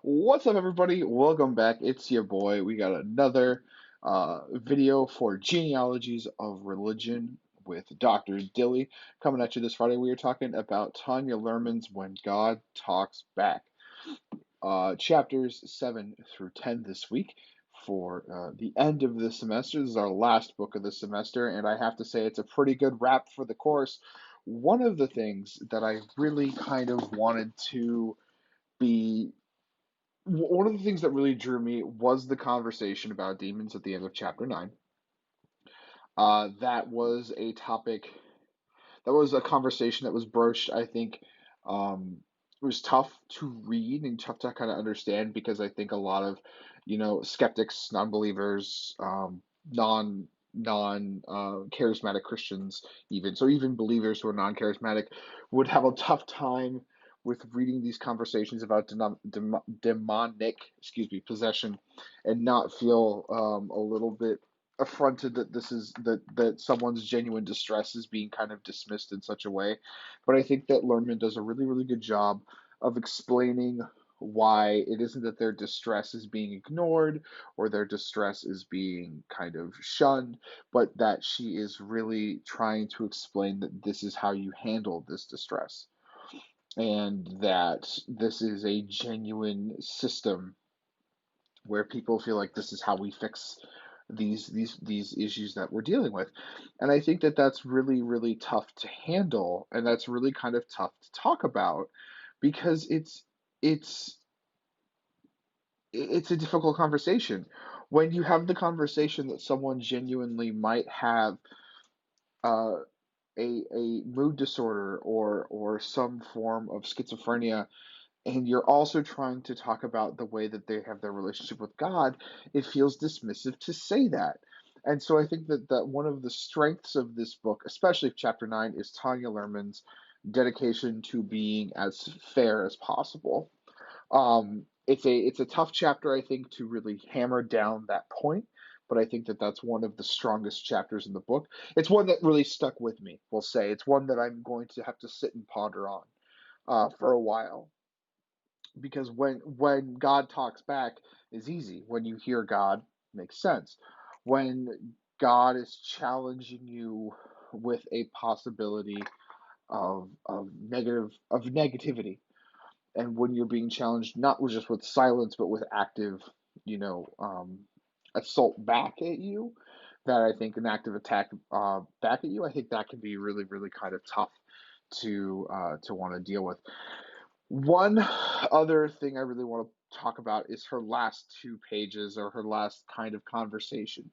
What's up, everybody? Welcome back. It's your boy. We got another video for Genealogies of Religion with Dr. Dilly coming at you this Friday. We are talking about Tanya Lerman's When God Talks Back, chapters 7 through 10 this week for the end of the semester. This is our last book of the semester, and I have to say it's a pretty good wrap for the course. One of the things that I really kind of wanted to be one of the things that really drew me was the conversation about demons at the end of chapter 9. That was a topic, that was a conversation that was broached, I think. It was tough to read and tough to kind of understand because I think a lot of, skeptics, non-believers, charismatic Christians, even believers who are non-charismatic, would have a tough time with reading these conversations about demonic, possession, and not feel a little bit affronted that that someone's genuine distress is being kind of dismissed in such a way. But I think that Lerman does a really, really good job of explaining why it isn't that their distress is being ignored or their distress is being kind of shunned, but that she is really trying to explain that this is how you handle this distress, and that this is a genuine system where people feel like this is how we fix these issues that we're dealing with. And I think that that's really, really tough to handle, and that's really kind of tough to talk about because it's it's a difficult conversation. When you have the conversation that someone genuinely might have uh, a mood disorder or some form of schizophrenia, and you're also trying to talk about the way that they have their relationship with God, it feels dismissive to say that. And so I think that one of the strengths of this book, especially chapter 9, is Tanya Lerman's dedication to being as fair as possible. It's a tough chapter, I think, to really hammer down that point, but I think that that's one of the strongest chapters in the book. It's one that really stuck with me, we'll say. It's one that I'm going to have to sit and ponder on for a while, because when God talks back is easy. When you hear God, makes sense. When God is challenging you with a possibility of negativity, and when you're being challenged not just with silence but with active, you know, um, assault back at you, that I think an active attack back at you, I think that can be really, really kind of tough to want to deal with. One other thing I really want to talk about is her last two pages, or her last kind of conversation,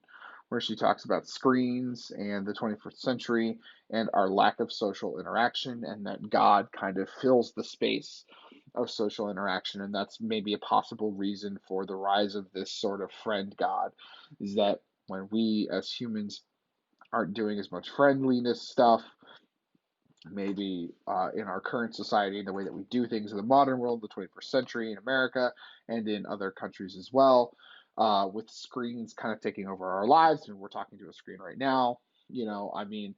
where she talks about screens and the 21st century and our lack of social interaction, and that God kind of fills the space of social interaction. And that's maybe a possible reason for the rise of this sort of friend God, is that when we as humans aren't doing as much friendliness stuff, maybe in our current society, in the way that we do things in the modern world, the 21st century in America and in other countries as well, with screens kind of taking over our lives. And we're talking to a screen right now. I mean,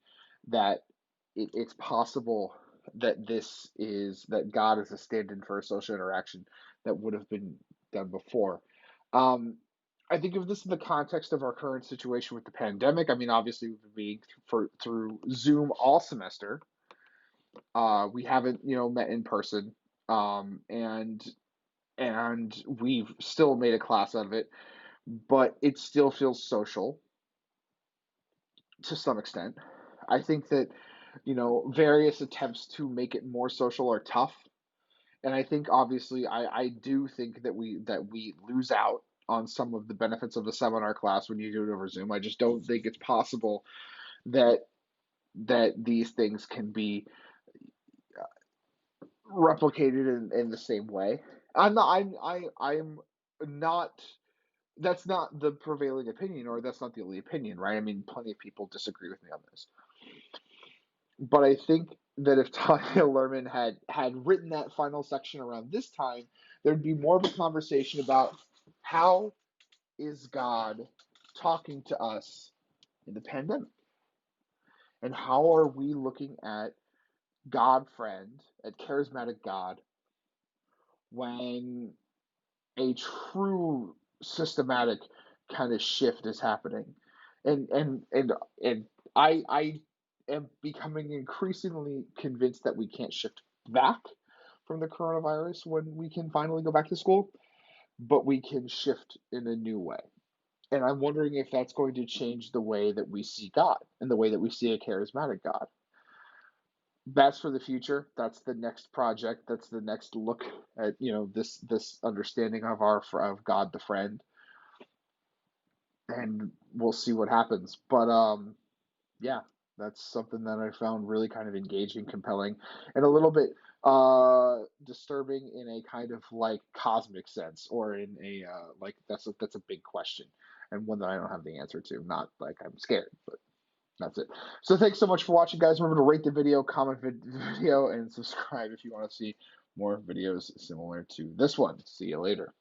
that it's possible that that God is a stand-in for a social interaction that would have been done before. Um, I think of this in the context of our current situation with the pandemic. I mean, obviously, we've been being through Zoom all semester. We haven't, met in person, and we've still made a class out of it, but it still feels social to some extent. I think that, various attempts to make it more social are tough, and I think obviously I do think that we lose out on some of the benefits of the seminar class when you do it over Zoom. I just don't think it's possible that these things can be replicated in the same way. I'm not that's not the prevailing opinion, or that's not the only opinion, right? I mean, plenty of people disagree with me on this. But I think that if Tanya Lerman had written that final section around this time, there'd be more of a conversation about how is God talking to us in the pandemic, and how are we looking at God friend, at charismatic God, when a true systematic kind of shift is happening, and I am becoming increasingly convinced that we can't shift back from the coronavirus when we can finally go back to school, but we can shift in a new way. And I'm wondering if that's going to change the way that we see God and the way that we see a charismatic God. That's for the future. That's the next project. That's the next look at, this understanding of of God the friend, and we'll see what happens. But yeah, that's something that I found really kind of engaging, compelling, and a little bit disturbing in a kind of like cosmic sense, or in a like that's a big question, and one that I don't have the answer to. Not like I'm scared, but that's it. So thanks so much for watching, guys. Remember to rate the video, comment video, and subscribe if you want to see more videos similar to this one. See you later.